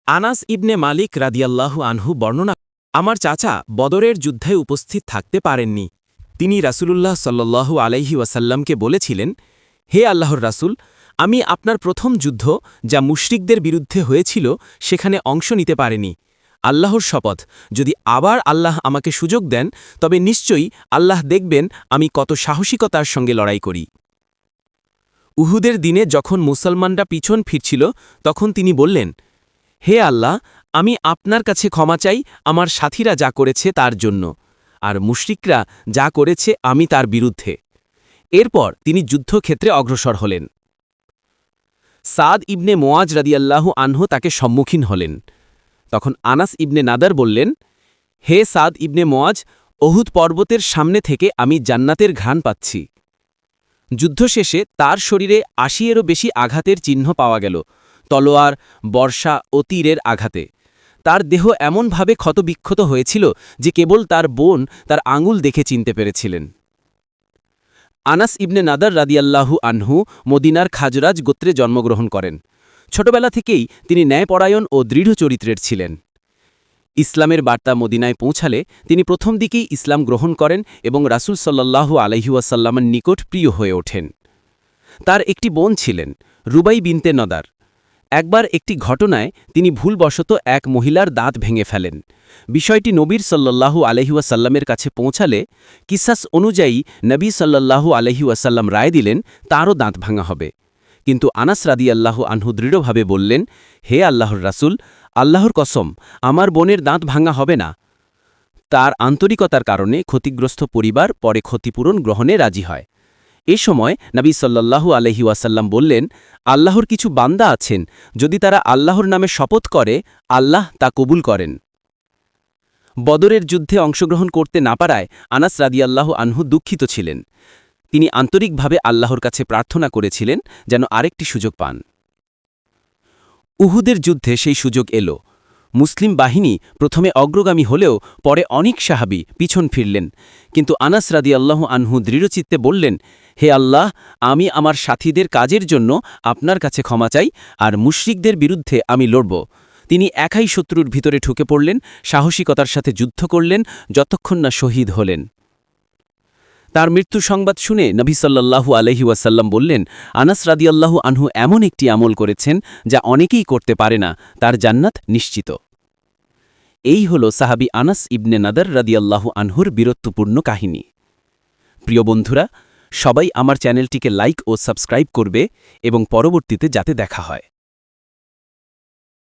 আনাস ইবনে মালিক রাদিয়াল্লাহু আনহু বর্ণনা আমার চাচা বদরের যুদ্ধে উপস্থিত থাকতে পারেননি। তিনি রাসূলুল্লাহ সাল্লাল্লাহু আলাইহি ওয়াসাল্লামকে বলেছিলেন, হে আল্লাহর রাসূল, আমি আপনার প্রথম যুদ্ধ যা মুশরিকদের বিরুদ্ধে হয়েছিল সেখানে অংশ নিতে পারিনি। আল্লাহর শপথ, যদি আবার আল্লাহ আমাকে সুযোগ দেন তবে নিশ্চয়ই আল্লাহ দেখবেন আমি কত সাহসিকতার সঙ্গে লড়াই করি। উহুদের দিনে যখন মুসলমানরা পিছন ফিরছিল তখন তিনি বললেন, হে আল্লাহ, আমি আপনার কাছে ক্ষমা চাই আমার সাথীরা যা করেছে তার জন্য, আর মুশরিকরা যা করেছে আমি তার বিরুদ্ধে। এরপর তিনি যুদ্ধক্ষেত্রে অগ্রসর হলেন। সাদ ইবনে মোয়াজ রাদিয়াল্লাহু আনহু তাকে সম্মুখীন হলেন। তখন আনাস ইবনে নাদার বললেন, হে সাদ ইবনে মোয়াজ, অহুদ পর্বতের সামনে থেকে আমি জান্নাতের ঘ্রাণ পাচ্ছি। যুদ্ধ শেষে তার শরীরে ৮০-এরও বেশি আঘাতের চিহ্ন পাওয়া গেল, তলোয়ার, বর্ষা ও তীরের আঘাতে। তার দেহ এমনভাবে ক্ষতবিক্ষত হয়েছিল যে কেবল তার বোন তার আঙুল দেখে চিনতে পেরেছিলেন। আনাস ইবনে নাদার রাদিয়াল্লাহু আনহু মদিনার খাজরাজ গোত্রে জন্মগ্রহণ করেন। ছোটবেলা থেকেই তিনি ন্যায়পরায়ণ ও দৃঢ় চরিত্রের ছিলেন। ইসলামের বার্তা মদিনায় পৌঁছালে তিনি প্রথম দিকেই ইসলাম গ্রহণ করেন এবং রাসূল সাল্লাল্লাহু আলাইহি ওয়াসাল্লামের নিকট প্রিয় হয়ে ওঠেন। তার একটি বোন ছিলেন, রুবাই বিনতে নদার। একবার একটি ঘটনায় তিনি ভুলবশত এক মহিলার দাঁত ভেঙে ফেলেন। বিষয়টি নবীর সাল্লাল্লাহু আলাইহি ওয়াসাল্লামের কাছে পৌঁছালে কিসাস অনুযায়ী নবী সাল্লাল্লাহু আলাইহি ওয়াসাল্লাম রায় দিলেন তারও দাঁত ভাঙা হবে। কিন্তু আনাস রাদিয়াল্লাহু আনহু দৃঢ়ভাবে বললেন, হে আল্লাহর রাসূল, আল্লাহর কসম, আমার বোনের দাঁত ভাঙা হবে না। তার আন্তরিকতার কারণে ক্ষতিগ্রস্ত পরিবার পরে ক্ষতিপূরণ গ্রহণে রাজি হয়। এ সময় নবী সাল্লাল্লাহু আলাইহি ওয়াসাল্লাম বললেন, আল্লাহর কিছু বান্দা আছেন, যদি তারা আল্লাহর নামে শপথ করে আল্লাহ তা কবুল করেন। বদরের যুদ্ধে অংশগ্রহণ করতে না পারায় আনাস রাদিয়াল্লাহু আনহু দুঃখিত ছিলেন। তিনি আন্তরিকভাবে আল্লাহর কাছে প্রার্থনা করেছিলেন যেন আরেকটি সুযোগ পান। উহুদের যুদ্ধে সেই সুযোগ এলো। মুসলিম বাহিনী প্রথমে অগ্রগামী হলেও পরে অনেক সাহাবী পিছন ফিরলেন, কিন্তু আনাস রাদিয়াল্লাহু আনহু দৃঢ়চিত্তে বললেন, হে আল্লাহ, আমি আমার সাথীদের কাজের জন্য আপনার কাছে ক্ষমা চাই, আর মুশরিকদের বিরুদ্ধে আমি লড়ব। তিনি একাই শত্রুর ভিতরে ঢুকে পড়লেন, সাহসিকতার সাথে যুদ্ধ করলেন যতক্ষণ না শহীদ হলেন। তার মৃত্যু সংবাদ শুনে নবী সাল্লাল্লাহু আলাইহি ওয়াসাল্লাম বললেন, আনাস রাদিয়াল্লাহু আনহু এমন একটি আমল করেছেন যা অনেকেই করতে পারে না, তার জান্নাত নিশ্চিত। এই হল সাহাবী আনাস ইবনে নাদার রাদিয়াল্লাহু আনহুর বীরত্বপূর্ণ কাহিনী। প্রিয় বন্ধুরা, সবাই আমার চ্যানেলটিকে লাইক ও সাবস্ক্রাইব করবে এবং পরবর্তীতে যাতে দেখা হয়।